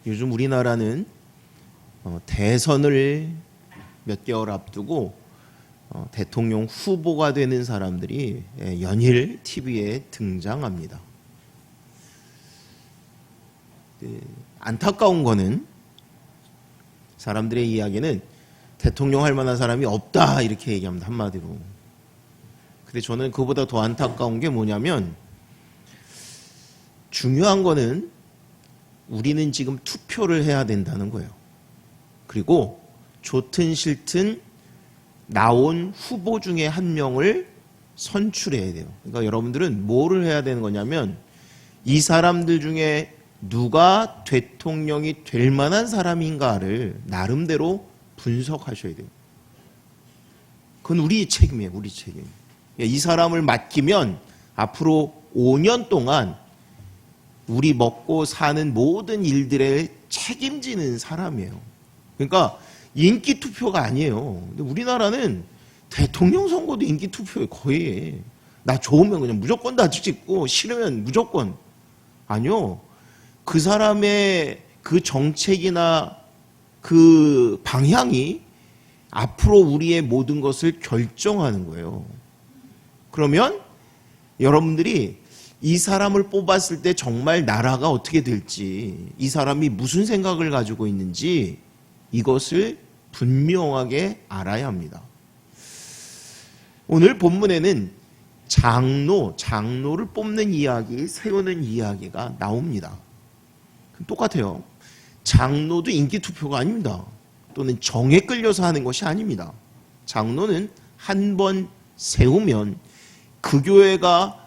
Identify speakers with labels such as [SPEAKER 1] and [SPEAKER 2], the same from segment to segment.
[SPEAKER 1] 요즘 우리나라는 대선을 몇 개월 앞두고 대통령 후보가 되는 사람들이 연일 TV에 등장합니다. 안타까운 거는 사람들의 이야기는 대통령 할 만한 사람이 없다 이렇게 얘기합니다. 한마디로. 근데 저는 그보다 더 안타까운 게 뭐냐면 중요한 거는 우리는 지금 투표를 해야 된다는 거예요. 그리고 좋든 싫든 나온 후보 중에 한 명을 선출해야 돼요. 그러니까 여러분들은 뭐를 해야 되는 거냐면 이 사람들 중에 누가 대통령이 될 만한 사람인가를 나름대로 분석하셔야 돼요. 그건 우리 책임이에요. 우리 책임. 이 사람을 맡기면 앞으로 5년 동안 우리 먹고 사는 모든 일들에 책임지는 사람이에요. 그러니까 인기 투표가 아니에요. 근데 우리나라는 대통령 선거도 인기 투표에 거의 나 좋으면 그냥 무조건 다 찍고 싫으면 무조건 아니요. 그 사람의 그 정책이나 그 방향이 앞으로 우리의 모든 것을 결정하는 거예요. 그러면 여러분들이 이 사람을 뽑았을 때 정말 나라가 어떻게 될지, 이 사람이 무슨 생각을 가지고 있는지 이것을 분명하게 알아야 합니다. 오늘 본문에는 장로를 뽑는 이야기, 세우는 이야기가 나옵니다. 똑같아요. 장로도 인기 투표가 아닙니다. 또는 정에 끌려서 하는 것이 아닙니다. 장로는 한 번 세우면 그 교회가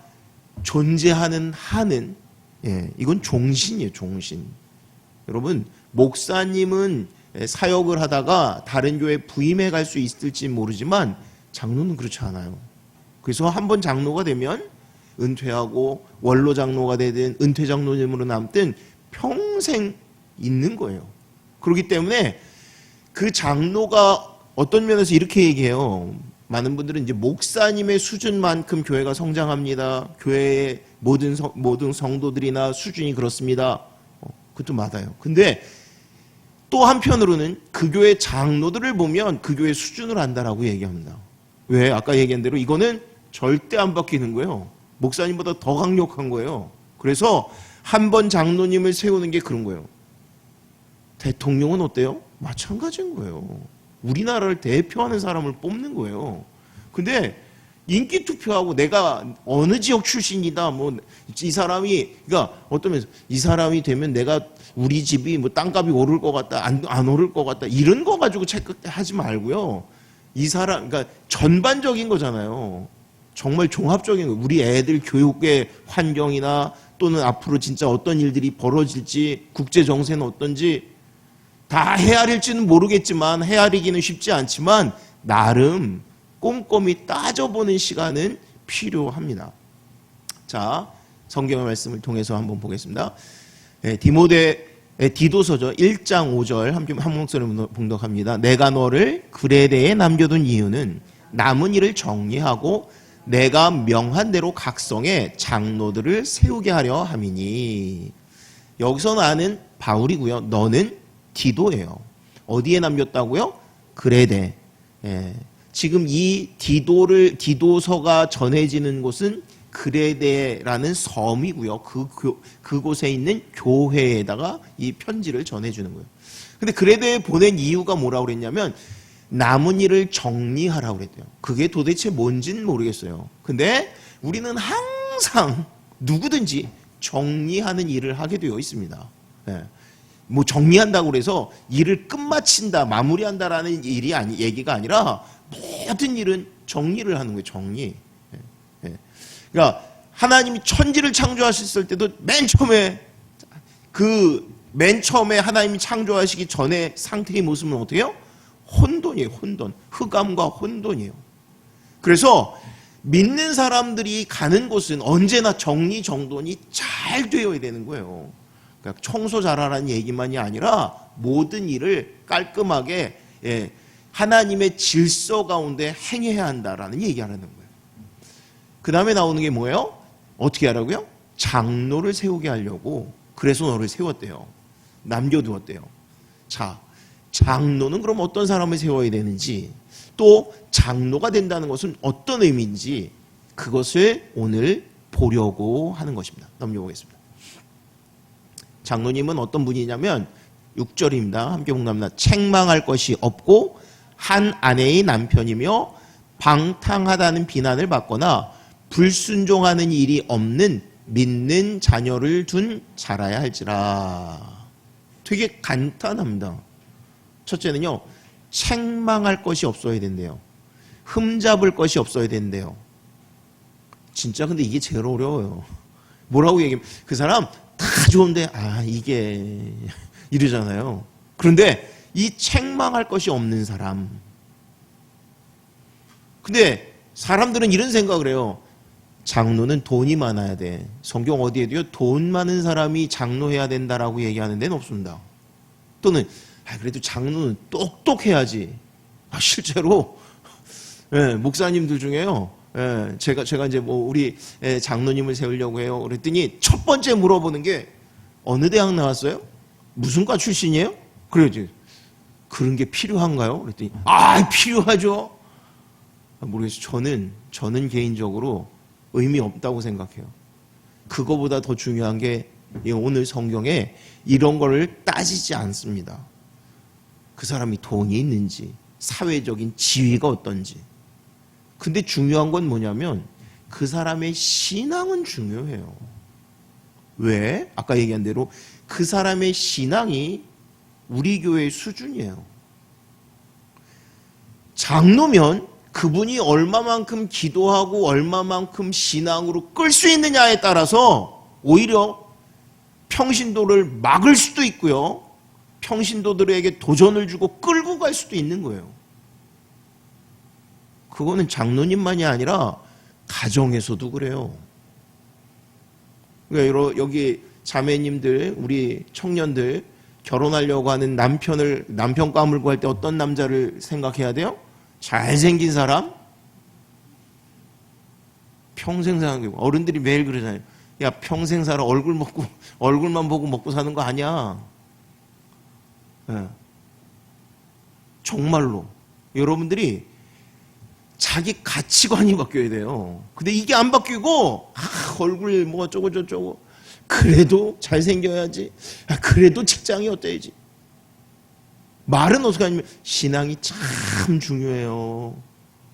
[SPEAKER 1] 존재하는 한은 이건 종신이에요. 종신. 여러분 목사님은 사역을 하다가 다른 교회에 부임해 갈 수 있을지 모르지만 장로는 그렇지 않아요. 그래서 한 번 장로가 되면 은퇴하고 원로 장로가 되든 은퇴 장로님으로 남든 평생 있는 거예요. 그렇기 때문에 그 장로가 어떤 면에서 이렇게 얘기해요. 많은 분들은 이제 목사님의 수준만큼 교회가 성장합니다. 교회의 모든 성도들이나 수준이 그렇습니다. 그것도 맞아요. 근데 또 한편으로는 그 교회 장로들을 보면 그 교회 수준을 안다라고 얘기합니다. 왜? 아까 얘기한 대로 이거는 절대 안 바뀌는 거예요. 목사님보다 더 강력한 거예요. 그래서 한 번 장로님을 세우는 게 그런 거예요. 대통령은 어때요? 마찬가지인 거예요. 우리나라를 대표하는 사람을 뽑는 거예요. 근데 인기 투표하고 내가 어느 지역 출신이다, 뭐 이 사람이, 그러니까 어떤 면에서 이 사람이 되면 내가 우리 집이 뭐 땅값이 오를 것 같다, 안 오를 것 같다, 이런 거 가지고 체크하지 말고요. 이 사람, 그러니까 전반적인 거잖아요. 정말 종합적인 거. 우리 애들 교육의 환경이나 또는 앞으로 진짜 어떤 일들이 벌어질지, 국제 정세는 어떤지 다 헤아릴지는 모르겠지만, 헤아리기는 쉽지 않지만 나름 꼼꼼히 따져보는 시간은 필요합니다. 자, 성경의 말씀을 통해서 한번 보겠습니다. 디도서죠. 1장 5절 한 목소리로 봉독합니다. 내가 너를 그레데에 남겨둔 이유는 남은 일을 정리하고 내가 명한 대로 각성에 장로들을 세우게 하려 함이니. 여기서 나는 바울이고요. 너는 디도예요. 어디에 남겼다고요? 그레데. 지금 이 디도서가 전해지는 곳은 그레데라는 섬이고요. 그곳에 있는 교회에다가 이 편지를 전해주는 거예요. 근데 그레데에 보낸 이유가 뭐라고 그랬냐면 남은 일을 정리하라고 그랬대요. 그게 도대체 뭔지는 모르겠어요. 근데 우리는 항상 누구든지 정리하는 일을 하게 되어 있습니다. 뭐 정리한다고 그래서 일을 끝마친다, 마무리한다라는 얘기가 아니라 모든 일은 정리를 하는 거예요. 정리. 그러니까 하나님이 천지를 창조하셨을 때도 맨 처음에 하나님이 창조하시기 전에 상태의 모습은 어떻게 해요? 혼돈이에요. 혼돈. 흑암과 혼돈이에요. 그래서 믿는 사람들이 가는 곳은 언제나 정리정돈이 잘 되어야 되는 거예요. 그러니까 청소 잘하라는 얘기만이 아니라 모든 일을 깔끔하게 하나님의 질서 가운데 행해야 한다라는 얘기하는 거예요. 그 다음에 나오는 게 뭐예요? 어떻게 하라고요? 장로를 세우게 하려고. 그래서 너를 세웠대요. 남겨두었대요. 자, 장로는 그럼 어떤 사람을 세워야 되는지, 또 장로가 된다는 것은 어떤 의미인지, 그것을 오늘 보려고 하는 것입니다. 넘겨보겠습니다. 장로님은 어떤 분이냐면 6절입니다. 함께 봉답니다. 책망할 것이 없고 한 아내의 남편이며 방탕하다는 비난을 받거나 불순종하는 일이 없는 믿는 자녀를 둔 자라야 할지라. 되게 간단합니다. 첫째는요, 책망할 것이 없어야 된대요. 흠잡을 것이 없어야 된대요. 진짜 근데 이게 제일 어려워요. 뭐라고 얘기하면 그 사람 다 좋은데 이게 이러잖아요. 그런데 이 책망할 것이 없는 사람, 근데 사람들은 이런 생각을 해요. 장로는 돈이 많아야 돼. 성경 어디에도요 돈 많은 사람이 장로해야 된다라고 얘기하는 데는 없습니다. 또는 그래도 장로는 똑똑해야지. 실제로 목사님들 중에요, 제가 이제 우리 장로님을 세우려고 해요. 그랬더니 첫 번째 물어보는 게 어느 대학 나왔어요? 무슨 과 출신이에요? 그래야지. 그런 게 필요한가요? 그랬더니 필요하죠. 모르겠어요. 저는 개인적으로 의미 없다고 생각해요. 그거보다 더 중요한 게 오늘 성경에 이런 거를 따지지 않습니다. 그 사람이 돈이 있는지, 사회적인 지위가 어떤지. 근데 중요한 건 뭐냐면 그 사람의 신앙은 중요해요. 왜? 아까 얘기한 대로 그 사람의 신앙이 우리 교회의 수준이에요. 장로면 그분이 얼마만큼 기도하고 얼마만큼 신앙으로 끌 수 있느냐에 따라서 오히려 평신도를 막을 수도 있고요, 평신도들에게 도전을 주고 끌고 갈 수도 있는 거예요. 그거는 장로님만이 아니라 가정에서도 그래요. 그러니까 여기 자매님들, 우리 청년들 결혼하려고 하는 남편 까물고 할 때 어떤 남자를 생각해야 돼요? 잘생긴 사람? 평생 사는 거. 어른들이 매일 그러잖아요. 야, 평생 살아. 얼굴만 보고 먹고 사는 거 아니야. 정말로. 여러분들이 자기 가치관이 바뀌어야 돼요. 근데 이게 안 바뀌고, 얼굴 뭐 어쩌고 저쩌고. 그래도 잘생겨야지. 그래도 직장이 어때야지. 말은 어떻게 하냐면 신앙이 참 중요해요.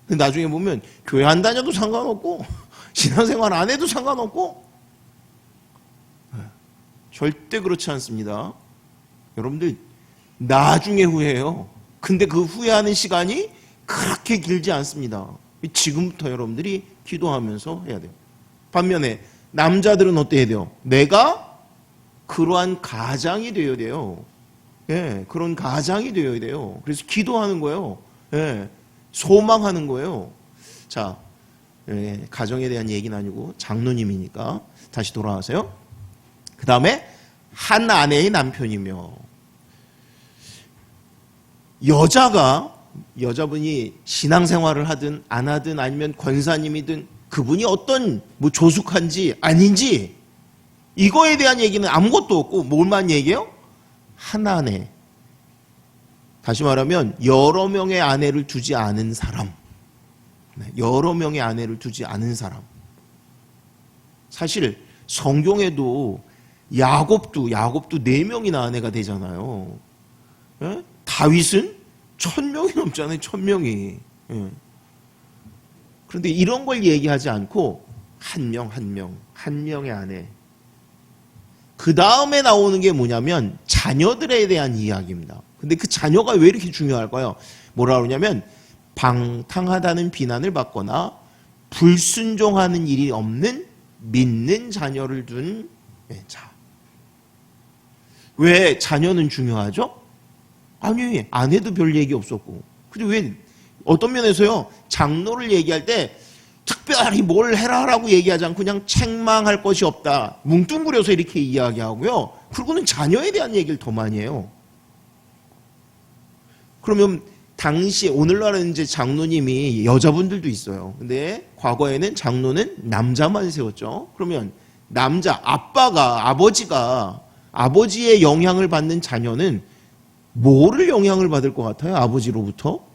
[SPEAKER 1] 근데 나중에 보면 교회 안 다녀도 상관없고 신앙생활 안 해도 상관없고, 절대 그렇지 않습니다. 여러분들 나중에 후회해요. 근데 그 후회하는 시간이 그렇게 길지 않습니다. 지금부터 여러분들이 기도하면서 해야 돼요. 반면에 남자들은 어때야 돼요? 내가 그러한 가장이 되어야 돼요. 그런 가장이 되어야 돼요. 그래서 기도하는 거예요. 소망하는 거예요. 자, 가정에 대한 얘기는 아니고 장로님이니까 다시 돌아와서요. 그 다음에 한 아내의 남편이며, 여자분이 신앙생활을 하든 안 하든 아니면 권사님이든 그분이 어떤 조숙한지 아닌지 이거에 대한 얘기는 아무것도 없고 뭘만 얘기해요? 한 아내. 다시 말하면 여러 명의 아내를 두지 않은 사람. 여러 명의 아내를 두지 않은 사람. 사실 성경에도 야곱도 4명이나 아내가 되잖아요. 다윗은 1000명이 넘잖아요. 1000명이. 그런데 이런 걸 얘기하지 않고 한 명의 아내. 그 다음에 나오는 게 뭐냐면 자녀들에 대한 이야기입니다. 근데 그 자녀가 왜 이렇게 중요할까요? 뭐라 그러냐면 방탕하다는 비난을 받거나 불순종하는 일이 없는 믿는 자녀를 둔 자. 왜 자녀는 중요하죠? 아니, 아내도 별 얘기 없었고. 근데 왜 어떤 면에서요, 장로를 얘기할 때 특별히 뭘 해라라고 얘기하지 않고 그냥 책망할 것이 없다, 뭉뚱그려서 이렇게 이야기하고요. 그리고는 자녀에 대한 얘기를 더 많이 해요. 그러면 당시 오늘날은 이제 장로님이 여자분들도 있어요. 근데 과거에는 장로는 남자만 세웠죠. 그러면 아버지가 아버지의 영향을 받는 자녀는 뭐를 영향을 받을 것 같아요? 아버지로부터?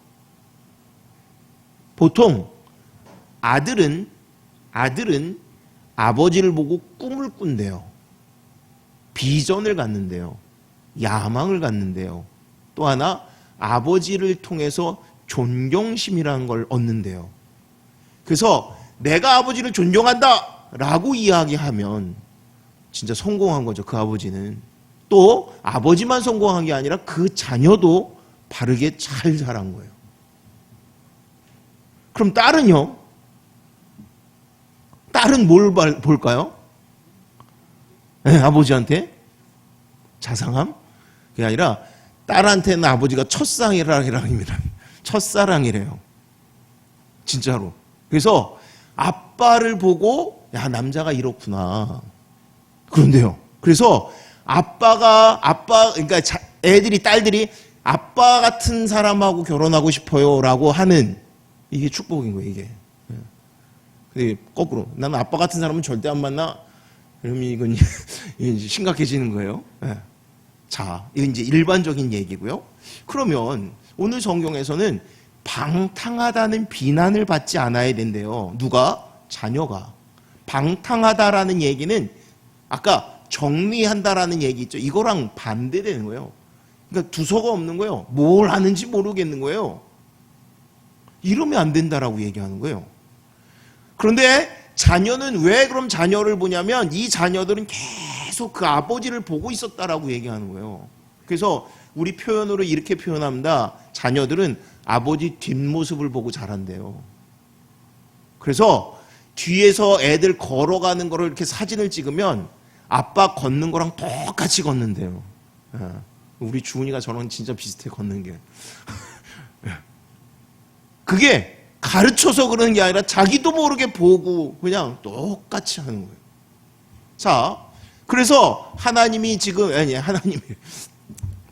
[SPEAKER 1] 보통 아들은 아버지를 보고 꿈을 꾼대요. 비전을 갖는데요. 야망을 갖는데요. 또 하나 아버지를 통해서 존경심이라는 걸 얻는데요. 그래서 내가 아버지를 존경한다 라고 이야기하면 진짜 성공한 거죠. 그 아버지는. 또 아버지만 성공한 게 아니라 그 자녀도 바르게 잘 자란 거예요. 그럼 딸은요? 딸은 뭘 볼까요? 네, 아버지한테 자상함? 그게 아니라 딸한테는 아버지가 첫사랑이랍니다. 첫사랑이래요. 진짜로. 그래서 아빠를 보고 야 남자가 이렇구나. 그런데요. 그래서 그러니까 딸들이 아빠 같은 사람하고 결혼하고 싶어요라고 하는 이게 축복인 거예요. 이게. 근데 거꾸로 나는 아빠 같은 사람은 절대 안 만나. 그러면 이건 심각해지는 거예요. 자, 이건 이제 일반적인 얘기고요. 그러면 오늘 성경에서는 방탕하다는 비난을 받지 않아야 된대요. 누가? 자녀가. 방탕하다라는 얘기는 아까 정리한다라는 얘기 있죠. 이거랑 반대되는 거예요. 그러니까 두서가 없는 거예요. 뭘 하는지 모르겠는 거예요. 이러면 안 된다라고 얘기하는 거예요. 그런데 자녀는 왜 그럼 자녀를 보냐면 이 자녀들은 계속 그 아버지를 보고 있었다라고 얘기하는 거예요. 그래서 우리 표현으로 이렇게 표현합니다. 자녀들은 아버지 뒷모습을 보고 자란대요. 그래서 뒤에서 애들 걸어가는 거를 이렇게 사진을 찍으면 아빠 걷는 거랑 똑같이 걷는데요. 우리 주은이가 저랑 진짜 비슷해 걷는 게. 그게 가르쳐서 그러는 게 아니라 자기도 모르게 보고 그냥 똑같이 하는 거예요. 자, 그래서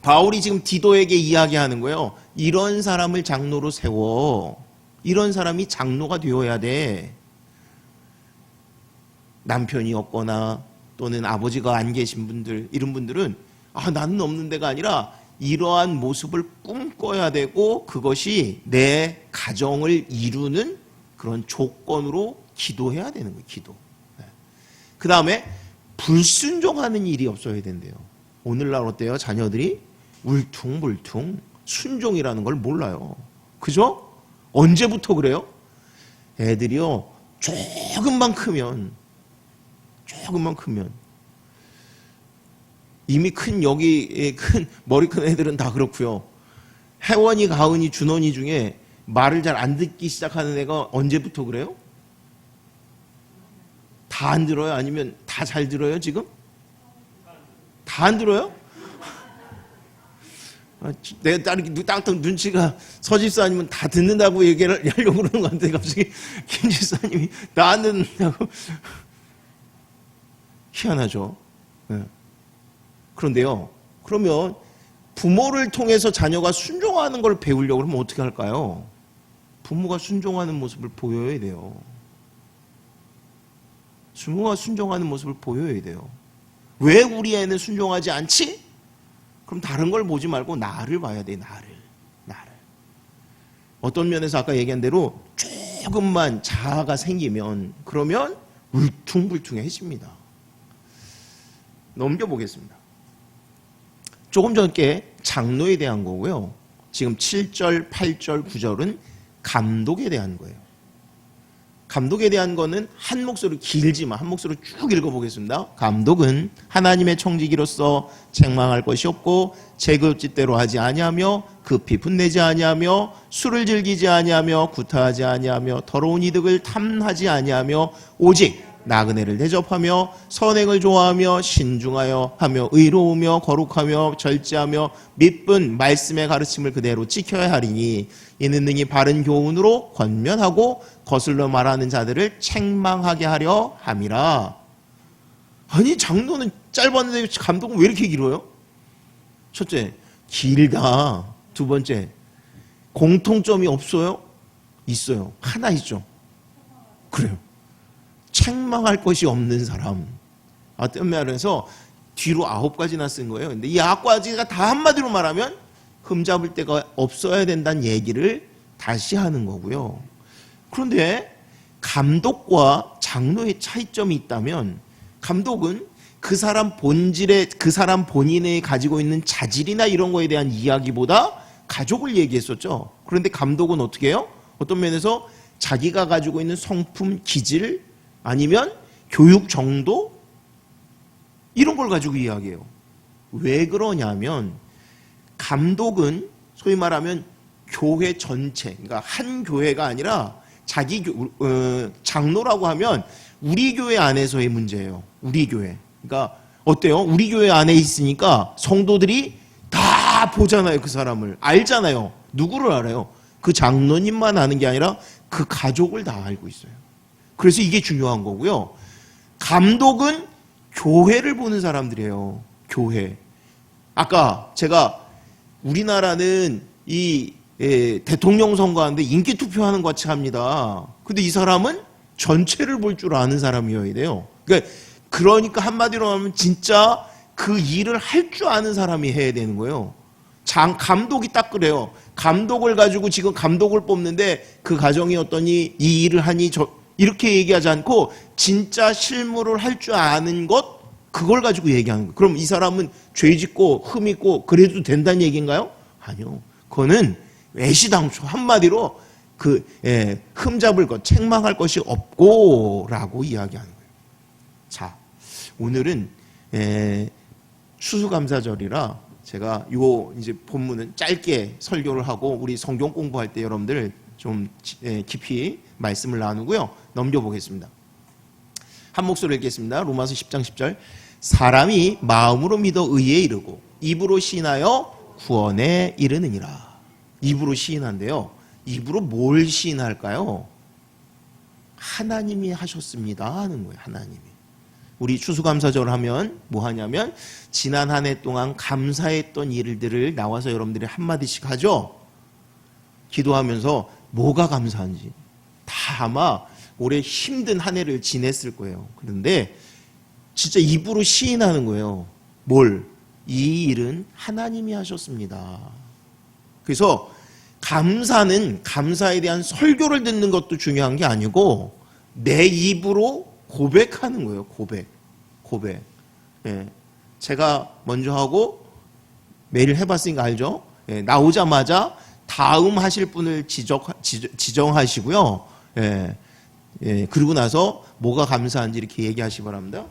[SPEAKER 1] 바울이 지금 디도에게 이야기하는 거예요. 이런 사람을 장로로 세워. 이런 사람이 장로가 되어야 돼. 남편이 없거나 또는 아버지가 안 계신 분들, 이런 분들은 나는 없는 데가 아니라 이러한 모습을 꿈꿔야 되고 그것이 내 가정을 이루는 그런 조건으로 기도해야 되는 거예요. 기도. 그 다음에 불순종하는 일이 없어야 된대요. 오늘날 어때요? 자녀들이 울퉁불퉁 순종이라는 걸 몰라요. 그죠? 언제부터 그래요? 애들이요 조금만 크면 이미 여기 큰 머리 큰 애들은 다 그렇고요. 혜원이, 가은이, 준원이 중에 말을 잘 안 듣기 시작하는 애가 언제부터 그래요? 다 안 들어요? 아니면 다 잘 들어요 지금? 다 안 들어요? 내 딸이 딱 눈치가 서집사님은 다 듣는다고 얘기를 하려고 그러는 것 같은데 갑자기 김집사님이 다 안 듣는다고. 희한하죠. 그런데요, 그러면 부모를 통해서 자녀가 순종하는 걸 배우려고 하면 어떻게 할까요? 부모가 순종하는 모습을 보여야 돼요. 부모가 순종하는 모습을 보여야 돼요. 왜 우리 애는 순종하지 않지? 그럼 다른 걸 보지 말고 나를 봐야 돼. 나를. 어떤 면에서 아까 얘기한 대로 조금만 자아가 생기면 그러면 울퉁불퉁해집니다. 넘겨보겠습니다. 조금 전께 장로에 대한 거고요. 지금 7절, 8절, 9절은 감독에 대한 거예요. 감독에 대한 거는 한 목소리 길지만 한 목소리 쭉 읽어보겠습니다. 감독은 하나님의 청지기로서 책망할 것이 없고 제급짓대로 하지 아니하며 급히 분내지 아니하며 술을 즐기지 아니하며 구타하지 아니하며 더러운 이득을 탐하지 아니하며 오직 나그네를 대접하며 선행을 좋아하며 신중하여 하며 의로우며 거룩하며 절제하며 믿분 말씀의 가르침을 그대로 지켜야 하리니 이는 능히 바른 교훈으로 권면하고 거슬러 말하는 자들을 책망하게 하려 함이라. 아니 장로는 짧았는데 감독은 왜 이렇게 길어요? 첫째, 길다. 두 번째, 공통점이 없어요? 있어요. 하나 있죠. 그래요. 책망할 것이 없는 사람. 어떤 면에서 뒤로 9가지나 쓴 거예요. 근데 이 9가지가 다 한마디로 말하면 흠잡을 데가 없어야 된다는 얘기를 다시 하는 거고요. 그런데 감독과 장로의 차이점이 있다면, 감독은 그 사람 본질에, 그 사람 본인이 가지고 있는 자질이나 이런 거에 대한 이야기보다 가족을 얘기했었죠. 그런데 감독은 어떻게 해요? 어떤 면에서 자기가 가지고 있는 성품, 기질, 아니면 교육 정도, 이런 걸 가지고 이야기해요. 왜 그러냐면, 감독은 소위 말하면 교회 전체, 그러니까 한 교회가 아니라 자기 장로라고 하면 우리 교회 안에서의 문제예요. 우리 교회. 그러니까 어때요? 우리 교회 안에 있으니까 성도들이 다 보잖아요. 그 사람을 알잖아요. 누구를 알아요? 그 장로님만 아는 게 아니라 그 가족을 다 알고 있어요. 그래서 이게 중요한 거고요. 감독은 교회를 보는 사람들이에요. 교회. 아까 제가 우리나라는 이 대통령 선거하는데 인기 투표하는 것 같이 합니다. 근데 이 사람은 전체를 볼 줄 아는 사람이어야 돼요. 그러니까 한마디로 하면 진짜 그 일을 할 줄 아는 사람이 해야 되는 거예요. 감독이 딱 그래요. 감독을 가지고 지금 감독을 뽑는데 그 가정이 어떠니, 이 일을 하니, 이렇게 얘기하지 않고 진짜 실무를 할 줄 아는 것, 그걸 가지고 얘기하는 거예요. 그럼 이 사람은 죄 짓고 흠 있고 그래도 된다는 얘기인가요? 아니요. 그거는 애시당초 한마디로 흠잡을 것, 책망할 것이 없고라고 이야기하는 거예요. 자, 오늘은 추수감사절이라 제가 요 이제 본문은 짧게 설교를 하고 우리 성경 공부할 때 여러분들 좀 깊이 말씀을 나누고요. 넘겨보겠습니다. 한 목소리로 읽겠습니다. 로마서 10장 10절. 사람이 마음으로 믿어 의에 이르고 입으로 시인하여 구원에 이르느니라. 입으로 시인한데요. 입으로 뭘 시인할까요? 하나님이 하셨습니다 하는 거예요. 하나님이. 우리 추수감사절 하면 뭐 하냐면 지난 한 해 동안 감사했던 일들을 나와서 여러분들이 한마디씩 하죠. 기도하면서 뭐가 감사한지. 다 아마 올해 힘든 한 해를 지냈을 거예요. 그런데 진짜 입으로 시인하는 거예요. 뭘? 이 일은 하나님이 하셨습니다. 그래서 감사는, 감사에 대한 설교를 듣는 것도 중요한 게 아니고 내 입으로 고백하는 거예요. 고백. 제가 먼저 하고 매일 해봤으니까 알죠? 나오자마자 다음 하실 분을 지정하시고요. 그리고 나서 뭐가 감사한지 이렇게 얘기하시기 바랍니다.